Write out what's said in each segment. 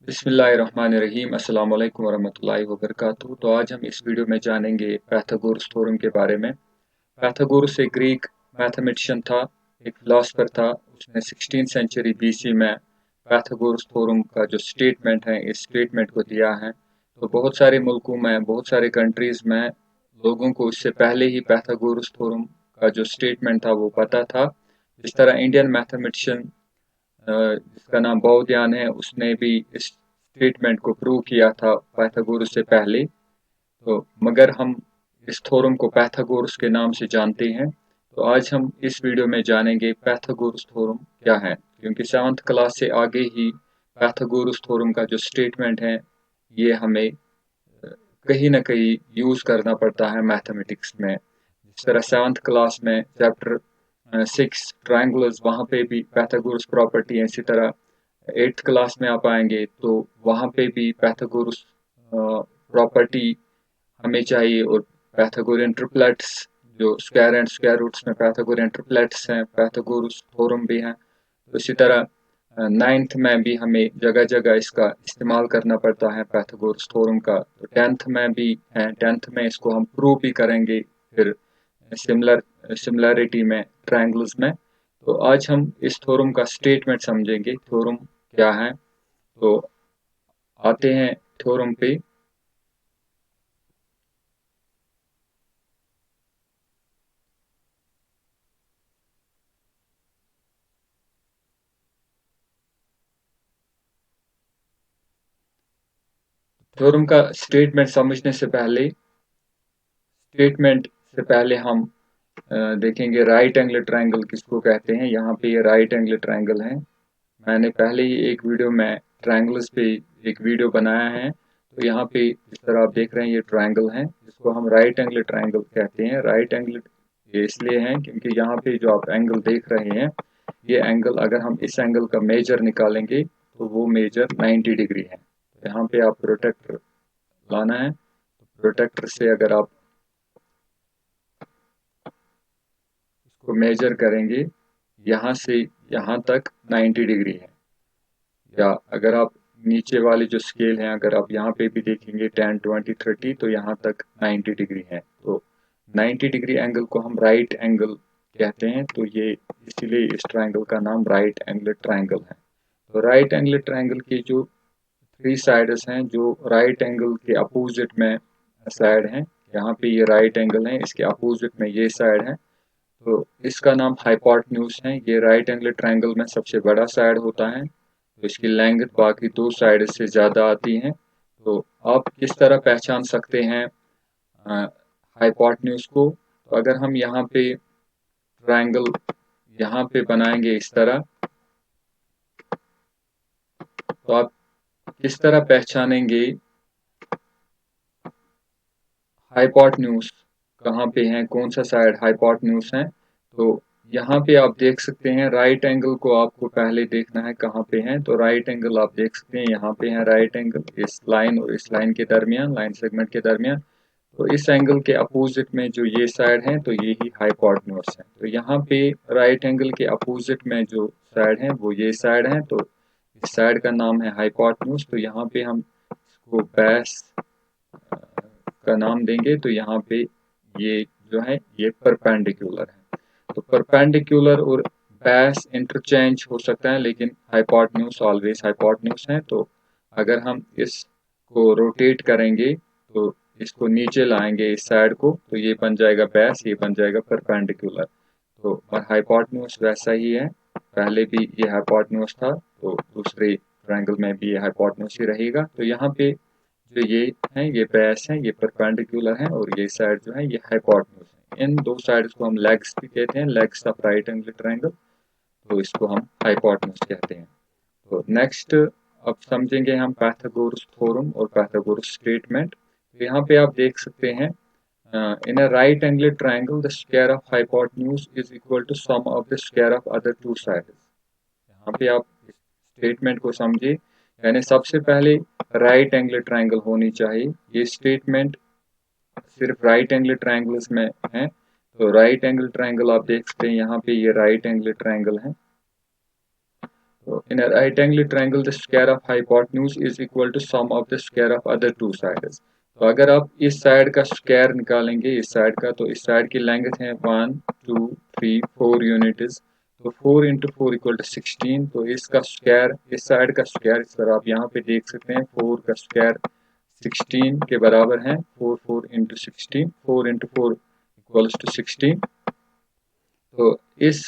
बिस्मिल्लाहिर्रहमानिर्रहीम अस्सलाम वालेकुम वरहमतुल्लाहि वबरकातुहू। तो आज हम इस वीडियो में जानेंगे पाइथागोरस थ्योरम के बारे में। पाइथागोरस एक ग्रीक मैथमेटिशियन था, एक फिलोसफर था। उसने 16th सेंचुरी बीसी में पाइथागोरस थ्योरम का जो स्टेटमेंट है, इस स्टेटमेंट को दिया है। तो बहुत सारे मुल्कों में, बहुत सारे कंट्रीज़ में लोगों को इससे पहले ही पाइथागोरस थ्योरम का जो स्टेटमेंट था वो पता था। जिस तरह इंडियन मैथमेटिशियन जिसका नाम बाउदियान है, उसने भी इस स्टेटमेंट को प्रूव किया था पाइथागोरस से पहले। तो मगर हम इस थ्योरम को पाइथागोरस के नाम से जानते हैं। तो आज हम इस वीडियो में जानेंगे पाइथागोरस थ्योरम क्या है, क्योंकि 7th क्लास से आगे ही पाइथागोरस थ्योरम का जो स्टेटमेंट है ये हमें कहीं ना कहीं यूज करना पड़ता है मैथमेटिक्स में। जिस तरह 7th क्लास में चैप्टर 6 ट्रायंगुलर्स, वहाँ पे भी पाइथागोरस प्रॉपर्टी है। इसी तरह 8th क्लास में आप आएंगे तो वहाँ पे भी पाइथागोरस प्रॉपर्टी हमें चाहिए। और पाइथागोरियन ट्रिपलेट्स, जो स्क्वायर एंड स्क्वायर रूट्स में पाइथागोरियन ट्रिपलेट्स हैं, पाइथागोरस थ्योरम भी हैं। तो इसी तरह 9th में भी हमें जगह जगह इसका इस्तेमाल करना पड़ता है पाइथागोरस थ्योरम का। तो 10th में भी है, 10th में इसको हम प्रूव भी करेंगे फिर सिमिलरिटी में, ट्रायंगल्स में। तो आज हम इस थ्योरम का स्टेटमेंट समझेंगे, थ्योरम क्या है। तो आते हैं थ्योरम पे। थ्योरम का स्टेटमेंट समझने से पहले, हम देखेंगे राइट एंगल ट्रायंगल किसको कहते हैं। यहाँ पे ये राइट एंगल ट्रायंगल है। मैंने पहले ही एक वीडियो में ट्रायंगल्स पे एक वीडियो बनाया है। तो यहाँ पे जिस तरह आप देख रहे हैं ये ट्रायंगल है, जिसको हम राइट एंगल ट्रायंगल कहते हैं। राइट एंगल ये इसलिए है क्योंकि यहाँ पे जो आप एंगल देख रहे हैं, ये एंगल, अगर हम इस एंगल का मेजर निकालेंगे तो वो मेजर 90 डिग्री है। तो यहाँ पे आप प्रोटेक्टर लाना है। तो प्रोटेक्टर से अगर आप इसको मेजर करेंगे, यहाँ से यहाँ तक 90 डिग्री है। या अगर आप नीचे वाली जो स्केल है, अगर आप यहाँ पे भी देखेंगे 10, 20, 30, तो यहाँ तक 90 डिग्री है। तो 90 डिग्री एंगल को हम राइट एंगल कहते हैं। तो ये इसीलिए इस ट्रायंगल का नाम राइट एंगल ट्रायंगल है। तो राइट एंगल ट्रायंगल की जो 3 साइड्स हैं, जो राइट एंगल के अपोजिट में साइड हैं, यहाँ पे ये राइट एंगल है, इसके अपोजिट में ये साइड है। तो इसका नाम हाइपोटेन्यूज है। ये राइट एंगल ट्रायंगल में सबसे बड़ा साइड होता है। तो इसकी लेंथ बाकी 2 साइड से ज़्यादा आती है। तो आप किस तरह पहचान सकते हैं हाइपोटेन्यूज को। तो अगर हम यहाँ पे ट्रायंगल यहाँ पे बनाएंगे इस तरह, तो आप किस तरह पहचानेंगे हाइपोटेन्यूज कहाँ पे है, कौन सा साइड हाइपोटेन्यूज है। तो यहाँ पे आप देख सकते हैं राइट एंगल को आपको पहले देखना है कहाँ पे है। तो राइट एंगल आप देख सकते हैं यहाँ पे है राइट एंगल, इस लाइन और इस लाइन के दरमियान, लाइन सेगमेंट के दरमियान। तो इस एंगल के अपोजिट में जो ये साइड है, तो ये ही हाइपोटेन्यूज है। तो यहाँ पे राइट एंगल के अपोजिट में जो साइड है वो ये साइड है। तो इस साइड का नाम है हाइपोटेन्यूज। तो यहाँ पे हम इसको बेस का नाम देंगे। तो यहाँ पे ये जो है ये परपेंडिकुलर है। तो परपेंडिकुलर और बेस इंटरचेंज हो सकता है, लेकिन हाइपोटेन्यूज ऑलवेज हाइपोटेन्यूज है। तो अगर हम इसको रोटेट करेंगे, तो इसको नीचे लाएंगे इस साइड को, तो ये बन जाएगा बेस, ये बन जाएगा परपेंडिकुलर। तो और हाइपोटेन्यूज वैसा ही है, पहले भी ये हाइपोटेन्यूज था, तो दूसरे ट्रायंगल में भी ये हाइपोटेन्यूज ही रहेगा। तो यहाँ पे जो ये है ये बेस है, ये परपेंडिकुलर है, और ये साइड जो है ये हाइपोटेन्यूज है। इन दो साइड्स को हम लेग्स भी कहते हैं, legs of right angle triangle. तो इसको हम हाइपोटेन्यूज कहते हैं। तो नेक्स्ट अब समझेंगे हम पाइथागोरस थ्योरम और पाइथागोरस स्टेटमेंट। तो यहाँ पे आप देख सकते हैं, in a right angle triangle the square of hypotenuse is equal to sum of the square of other two sides. यहाँ पे आप स्टेटमेंट को समझिए, यानी सबसे पहले राइट एंगल ट्रायंगल होनी चाहिए। ये स्टेटमेंट सिर्फ राइट एंगल ट्रायंगल्स में है। तो राइट एंगल ट्रायंगल आप देख सकते हैं, यहाँ पे ये राइट एंगल ट्रायंगल है। So in a right angle triangle, the square of hypotenuse is equal to sum of the square of other two sides. तो अगर आप इस साइड का स्क्वायर निकालेंगे इस साइड का, तो इस साइड की लेंथ है 1 2 3 4 यूनिट्स, तो 4 इंटू 4 इक्वल टू 16। तो इसका स्क्वायर, इस साइड का स्क्वायर, इस तरह आप यहाँ पे देख सकते हैं 4 का स्क्वायर 16 के बराबर है। 4 4 इंटू 16, 4 इंटू 4 इक्वल्स टू 16। तो इस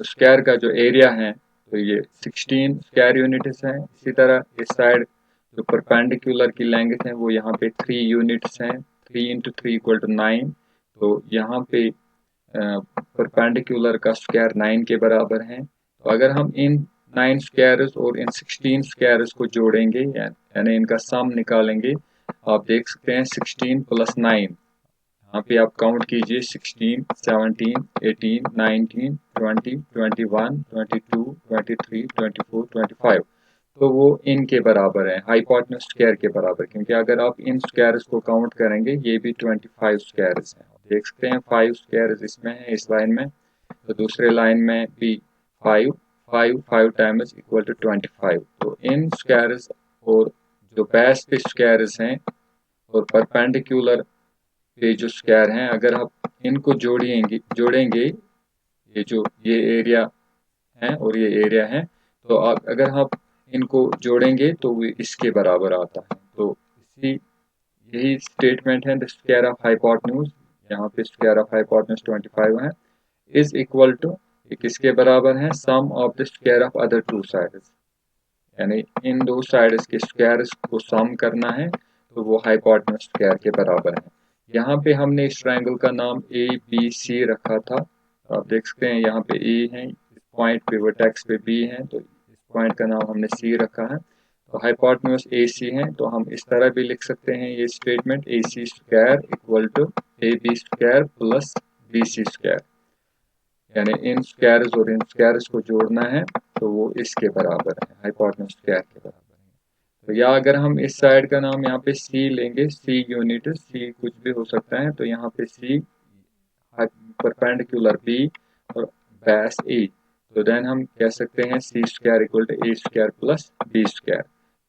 स्क्वायर का जो एरिया है, तो ये 16 स्क्वायर यूनिट्स है। इसी तरह इस साइड जो परपेंडिकुलर की लेंथ है वो यहाँ पे 3 यूनिट्स हैं। 3 इंटू 3 इक्वल टू 9। तो यहाँ पे परपेंडिकुलर का स्क्वायर 9 के बराबर है। तो अगर हम इन 9 स्क्वायर्स और इन 16 स्क्वायर्स को जोड़ेंगे यानी इनका सम निकालेंगे, आप देख सकते हैं 16 प्लस 9, यहाँ पे आप काउंट कीजिए 16 17 18 19 20 21 22 23 24 25। तो वो इनके बराबर है, हाइपोटेन्यूज स्क्वायर के बराबर, क्योंकि अगर आप इन स्क्वायर्स को काउंट करेंगे ये भी 25 स्क्वायर्स हैं। आप देख सकते हैं 5 स्क्वायर्स इसमें है इस लाइन में, तो दूसरे लाइन में भी 5 5 5 टाइम्स इक्वल टू 25। तो इन स्क्वायर्स और जो बेस पे स्क्वायर्स हैं और परपेंडिकुलर पे जो स्क्वायर हैं, अगर आप इनको जोड़ेंगे ये एरिया है और ये एरिया है, तो आप अगर आप इनको जोड़ेंगे तो वो इसके बराबर आता है। तो यही स्टेटमेंट है, द स्क्वायर ऑफ हाइपोटेन्यूज, यहाँ पे स्क्वायर ऑफ हाइपोटेन्यूज 25 है, इज इक्वल टू, किसके बराबर है, sum of the square of other two sides, यानी इन दो साइड्स के स्क्वायर्स को सम करना है, तो वो हाइपोटेन्यूज स्क्वायर के बराबर है। यहाँ पे हमने इस ट्रायंगल का नाम ए बी सी रखा था। आप देख सकते हैं यहाँ पे ए है, इस पॉइंट पे वर्टेक्स पे बी है, तो इस पॉइंट का नाम हमने सी रखा है। तो हाइपोटेन्यूज ए सी है, तो हम इस तरह भी लिख सकते हैं ये statement, A C square equal to A B square plus B C square, यानी इन स्क्वायर्स और इन स्क्वायर्स को जोड़ना है तो वो इसके बराबर है, हाइपोटेन्यूज स्क्वायर के बराबर है। तो या अगर हम इस साइड का नाम यहाँ पे सी लेंगे, सी यूनिट, सी कुछ भी हो सकता है, तो यहाँ पे सी परपेंडिकुलर बी और बेस ए, तो देन हम कह सकते हैं C square equal to A square plus B square.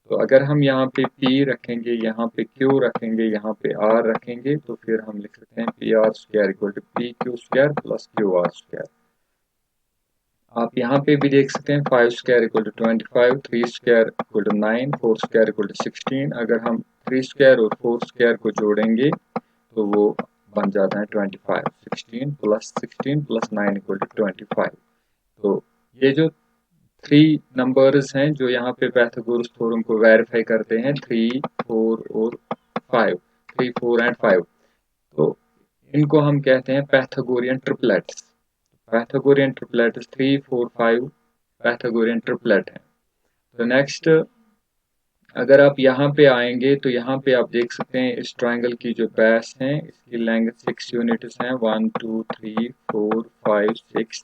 तो अगर हम यहाँ पे P रखेंगे, यहाँ पे Q रखेंगे, यहाँ पे R रखेंगे, तो फिर हम लिख सकते हैं P R square equal to P Q square plus Q R square. आप यहाँ पे भी देख सकते हैं 5 square equal to 25, 3 square equal to 9, 4 square equal to 16। अगर हम 3 स्क्वायर और 4 स्क्वायर को जोड़ेंगे तो वो बन जाता है 25। 16 प्लस 9 इक्वल टू 25। तो ये जो 3 नंबर्स हैं जो यहाँ पे पाइथागोरस थ्योरम को वेरीफाई करते हैं, 3 4 और 5, 3 4 एंड 5, तो इनको हम कहते हैं Pythagorean triplets. Pythagorean triplet 3 4 5 Pythagorean triplet है। तो नेक्स्ट अगर आप यहाँ पे आएंगे तो यहाँ पे आप देख सकते हैं इस ट्रायंगल की जो बेस है इसकी लेंथ 6 यूनिट्स हैं, 1 2 3 4 5 6।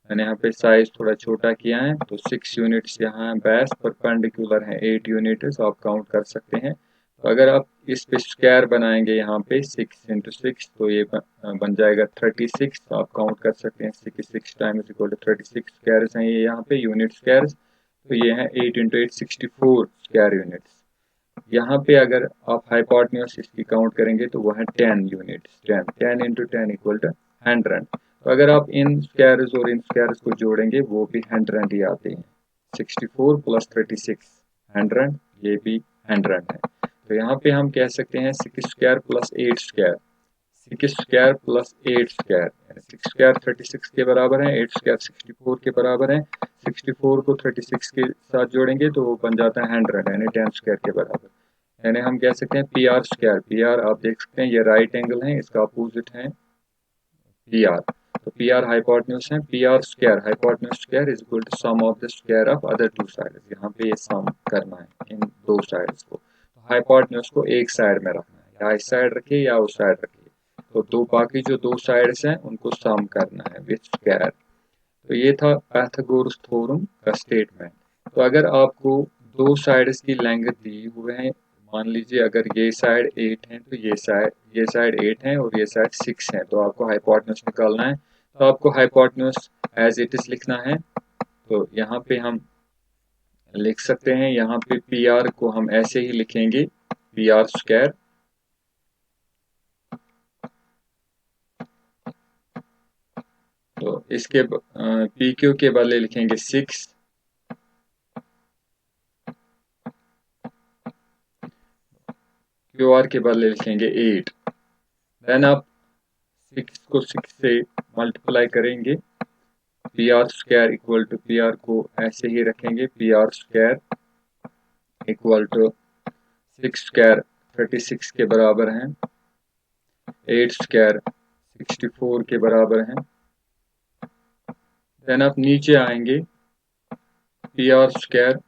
मैंने यहाँ पे साइज थोड़ा छोटा किया है, तो 6 यूनिट्स यहाँ बेस, परपेंडिकुलर है 8 यूनिट्स, आप काउंट कर सकते हैं। तो अगर आप इस पे स्क्वायर बनाएंगे यहाँ पे 6 इंटू 6, तो ये बन जाएगा 36। तो आप काउंट कर सकते हैं 6 टाइम्स इक्वल टू 36 स्क्वायर्स हैं ये यहाँ पे यूनिट स्क्वायर्स। तो ये है 8 इंटू 8 64 स्क्वायर यूनिट्स। यहाँ पे अगर आप हाइपोटेन्यूज इसकी काउंट करेंगे तो वो है 10 यूनिट्स, 10 इंटू 10 इक्वल टू 100। तो अगर आप इन स्क्वायर्स और इन स्क्वायर्स को जोड़ेंगे वो भी 100 ही आते हैं। 64 प्लस 36 100, ये भी 100 है। तो यहाँ पे हम कह सकते हैं 6 square plus 8 square, 6 square plus 8 square, 6 square 36 के बराबर है, 8 स्क्वायर 64 के बराबर है। 64 को 36 के साथ जोड़ेंगे तो वो बन जाता है 100, यानी 10 स्क्वायर के बराबर। यानी हम कह सकते हैं P R square, P R आप देख सकते हैं ये राइट एंगल है, इसका अपोजिट है पी आर। तो पी आर हाइपोटेन्यूज है, P R square hypotenuse square is equal to sum of the square of other two sides. यहाँ पे ये सम करना है इन दो साइड्स को। तो हाइपोटेन्यूज को एक साइड में रखना है, या इस साइड रखिए या उस साइड रखिए, तो दो बाकी जो दो साइड्स हैं उनको सम करना है विद स्क्वायर। तो ये था पाइथागोरस थ्योरम का स्टेटमेंट। तो अगर आपको दो साइड्स की लेंथ दी हुए हैं, मान लीजिए अगर ये साइड 8 है तो ये साइड 8 है और ये साइड 6 है, तो आपको हाइपोटेन्यूज निकालना है। तो आपको हाइपोटेन्यूज एज इट इज लिखना है तो यहाँ पे हम लिख सकते हैं, यहाँ पे पी आर को हम ऐसे ही लिखेंगे, पी आर स्क्वायर, तो इसके पी क्यू के बदले लिखेंगे 6, क्यू आर के बदले लिखेंगे 8। देन आप 6 को 6 से मल्टीप्लाई करेंगे, P R square equal to, P R को ऐसे ही रखेंगे, P R square equal to 6 square 36 के बराबर है, 8 स्क्वायर 64 के बराबर है। देन आप नीचे आएंगे, P R square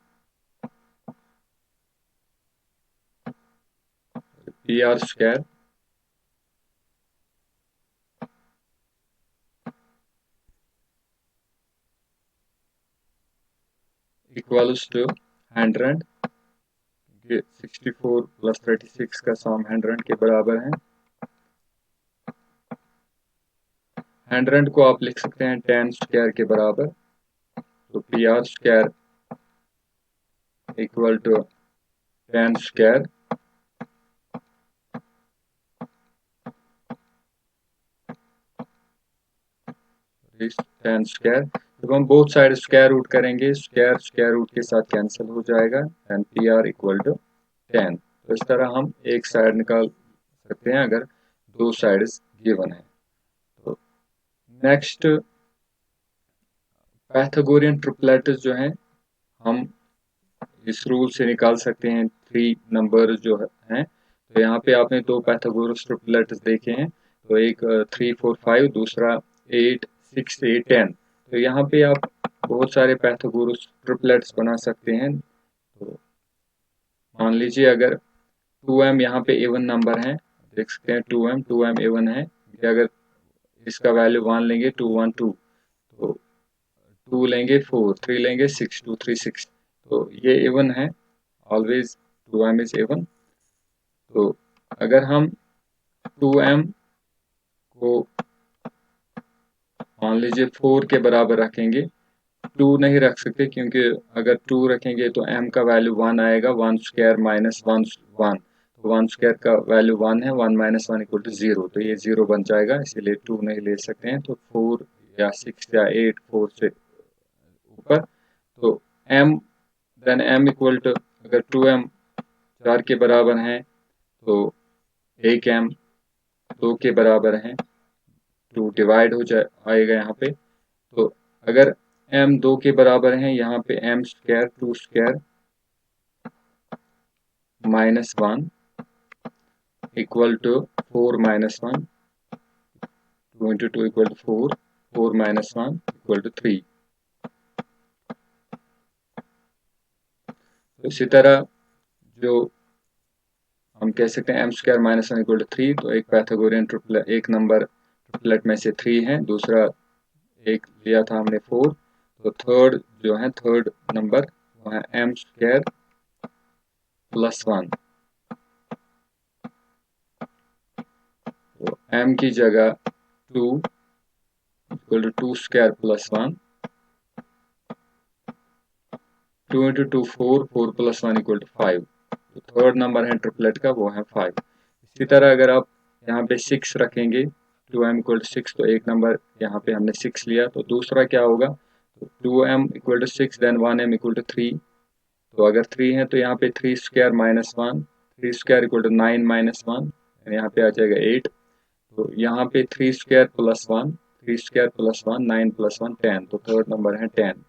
equals to 100, 64 plus 36 का सम 100 के बराबर है। 100 को आप लिख सकते हैं 10 स्क्वायर के बराबर, तो P R square equal to 10 square जब हम बोथ साइड स्क्वायर रूट करेंगे, स्क्वायर रूट के साथ कैंसिल हो जाएगा, and P R equal to 10। तो इस तरह हम एक साइड निकाल सकते हैं अगर दो साइड्स गिवन है। तो नेक्स्ट पाइथागोरियन ट्रिपलेट्स जो है, हम इस रूल से निकाल सकते हैं 3 नंबर जो हैं। तो यहाँ पे आपने दो पाइथागोरस ट्रिपलेट्स देखे हैं, तो एक 3 4 5, दूसरा 8 6 8 10। तो यहाँ पे आप बहुत सारे पाइथागोरस ट्रिपलेट्स बना सकते हैं। तो मान लीजिए अगर 2m यहाँ पे एवन नंबर है, देख सकते हैं 2m एवन है, अगर इसका वैल्यू 1 लेंगे 2 1 2, तो 2 लेंगे 4, 3 लेंगे 6 2 3 6, तो ये एवन है, ऑलवेज 2m इज एवन। तो अगर हम 2m को मान लीजिए 4 के बराबर रखेंगे, 2 नहीं रख सकते क्योंकि अगर 2 रखेंगे तो m का वैल्यू 1 आएगा, 1 स्क्वायर माइनस 1 1, तो 1 स्क्वायर का वैल्यू 1 है, 1 माइनस 1 इक्वल टू 0, तो ये 0 बन जाएगा, इसीलिए 2 नहीं ले सकते हैं। तो 4 या 6 या 8, 4 से ऊपर, तो m, then m equal to, अगर 2m 4 के बराबर है तो 1m 2 के बराबर है, 2 डिवाइड हो जाए आएगा यहाँ पे। तो अगर m 2 के बराबर है, यहाँ पे m square 2 square minus 1 equal to 4 minus 1, 2 into 2 equal to 4, 4 minus 1 equal to 3। तो इसी तरह जो हम कह सकते हैं m square minus 1 equal to 3, तो एक पाइथागोरियन ट्रिपलेट, एक नंबर ट्रिपलेट में से 3 है, दूसरा एक लिया था हमने 4, तो थर्ड जो है, थर्ड नंबर वो है m स्क्वायर प्लस 1, तो m की जगह 2 equal to 2 square plus 1, 2 into 2 4, 4 plus 1 equal to 5, तो थर्ड नंबर है ट्रिपलेट का वो है 5। इसी तरह अगर आप यहाँ पे 6 रखेंगे, 2m इक्वल टू 6, तो एक नंबर यहाँ पे हमने 6 लिया, तो दूसरा क्या होगा, तो 2m equal to 6, then 1m equal to 3, तो अगर 3 है तो यहाँ पे 3 square minus 1, 3 square equal to 9 minus 1, यहाँ पे आ जाएगा 8, तो यहाँ पे 3 square plus 1, 3 square plus 1, 9 plus 1 10, तो थर्ड नंबर है 10,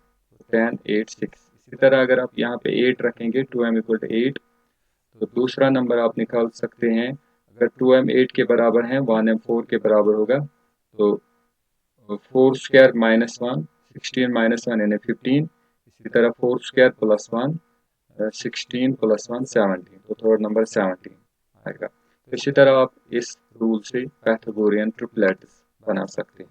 10 8 6। इसी तरह अगर आप यहाँ पे 8 रखेंगे, 2m इक्वल टू 8, तो दूसरा नंबर आप निकाल सकते हैं, अगर 2m 8 के बराबर है, 1m 4 के बराबर होगा, तो 4 स्क्वायर माइनस 1, 16 माइनस 1 यानी 15, इसी तरह 4 स्क्वायर प्लस 1, 16 प्लस 1 17, तो थर्ड नंबर 17 आएगा। तो इसी तरह आप इस रूल से पाइथागोरियन ट्रिपलेट्स बना सकते हैं।